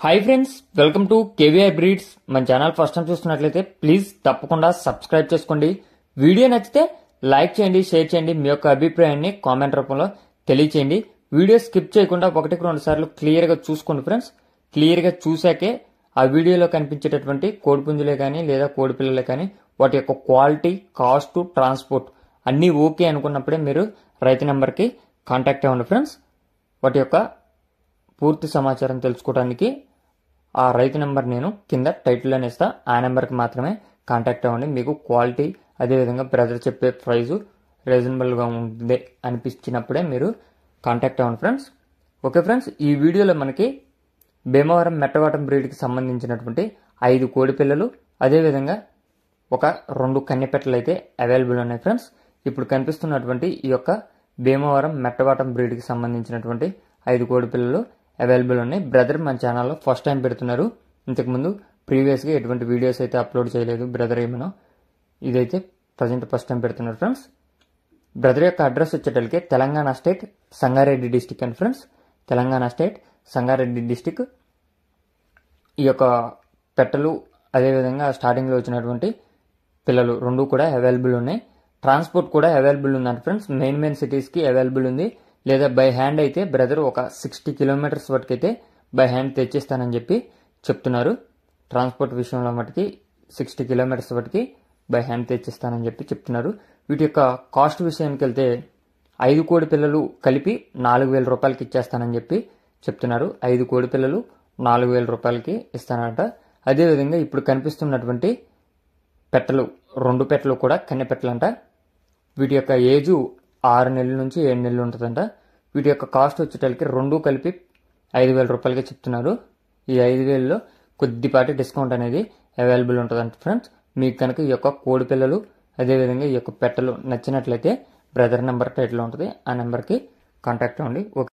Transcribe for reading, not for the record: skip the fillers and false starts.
Hi friends, welcome to KVI breeds. మన channel first time చూస్తున్నట్లయితే please తప్పకుండా subscribe చేసుకోండి. వీడియో నచ్చితే లైక్ చేయండి, షేర్ చేయండి. మీ యొక్క అభిప్రాయాన్ని కామెంట్ రూపంలో తెలియచేయండి. వీడియో స్కిప్ చేయకుండా ఒకటికి రెండు సార్లు క్లియర్గా చూసుకోండి ఫ్రెండ్స్. క్లియర్గా చూసాకే ఆ వీడియోలో కనిపించేటటువంటి కోడిపుంజులే కానీ లేదా కోడి పిల్లలే కానీ వాటి యొక్క క్వాలిటీ, కాస్ట్, ట్రాన్స్పోర్ట్ అన్నీ ఓకే అనుకున్నప్పుడే మీరు రైతు నెంబర్కి కాంటాక్ట్ అవ్వండి ఫ్రెండ్స్. వాటి యొక్క పూర్తి సమాచారం తెలుసుకోవడానికి ఆ రైతు నెంబర్ నేను కింద టైటిల్లోనే ఇస్తా. ఆ నెంబర్కి మాత్రమే కాంటాక్ట్ అవ్వండి. మీకు క్వాలిటీ అదేవిధంగా బ్రదర్ చెప్పే ప్రైజు రీజనబుల్గా ఉంది అనిపించినప్పుడే మీరు కాంటాక్ట్ అవ్వండి ఫ్రెండ్స్. ఓకే ఫ్రెండ్స్, ఈ వీడియోలో మనకి భీమవరం మెట్టవాటం బ్రీడ్కి సంబంధించినటువంటి 5 కోడి పిల్లలు అదేవిధంగా ఒక 2 కన్నెపెట్టలు అయితే అవైలబుల్ ఉన్నాయి ఫ్రెండ్స్. ఇప్పుడు కనిపిస్తున్నటువంటి ఈ యొక్క భీమవరం మెట్టవాటం బ్రీడ్కి సంబంధించినటువంటి 5 కోడి పిల్లలు అవైలబుల్ ఉన్నాయి. బ్రదర్ మన ఛానల్లో ఫస్ట్ టైం పెడుతున్నారు. ఇంతకుముందు ప్రీవియస్గా ఎటువంటి వీడియోస్ అయితే అప్లోడ్ చేయలేదు బ్రదర్. ఏమనో ఇదైతే ప్రజెంట్ ఫస్ట్ టైం పెడుతున్నారు ఫ్రెండ్స్. బ్రదర్ యొక్క అడ్రస్ వచ్చేటప్పటికి Telangana state Sangareddy district and friends. Telangana state Sangareddy district. ఈ యొక్క పెట్టలు అదేవిధంగా స్టార్టింగ్లో వచ్చినటువంటి పిల్లలు 2 కూడా అవైలబుల్ ఉన్నాయి. ట్రాన్స్పోర్ట్ కూడా అవైలబుల్ ఉందండి ఫ్రెండ్స్. మెయిన్ సిటీస్కి అవైలబుల్ ఉంది. లేదా బై హ్యాండ్ అయితే బ్రదర్ ఒక 60 కిలోమీటర్స్ వరకు అయితే బై హ్యాండ్ తెచ్చిస్తానని చెప్పి చెప్తున్నారు. ట్రాన్స్పోర్ట్ విషయంలో మటుకి 60 కిలోమీటర్స్ వరకు బై హ్యాండ్ తెచ్చిస్తానని చెప్పి చెప్తున్నారు. వీటి యొక్క కాస్ట్ విషయానికి వెళ్తే 5 కోడి పిల్లలు కలిపి 4,000 రూపాయలకి ఇచ్చేస్తానని చెప్పి చెప్తున్నారు. 5 కోడి పిల్లలు 4,000 రూపాయలకి ఇస్తానంట. అదేవిధంగా ఇప్పుడు కనిపిస్తున్నటువంటి పెట్టలు 2 పెట్టలు కూడా కన్నె పెట్టలంట. వీటి యొక్క ఏజు 6 నెలల నుంచి 7 నెలలు ఉంటుందంట. వీటి యొక్క కాస్ట్ వచ్చేటప్పటికి 2 కలిపి 5,000 రూపాయలకి చెప్తున్నారు. ఈ 5,000లో కొద్దిపాటి డిస్కౌంట్ అనేది అవైలబుల్ ఉంటుందంట ఫ్రెండ్స్. మీకు కనుక ఈ యొక్క కోడి పిల్లలు అదేవిధంగా ఈ యొక్క పెట్టలు నచ్చినట్లయితే బ్రదర్ నెంబర్ టైటిల్ ఉంటుంది. ఆ నెంబర్కి కాంటాక్ట్ అవ్వండి. ఓకే.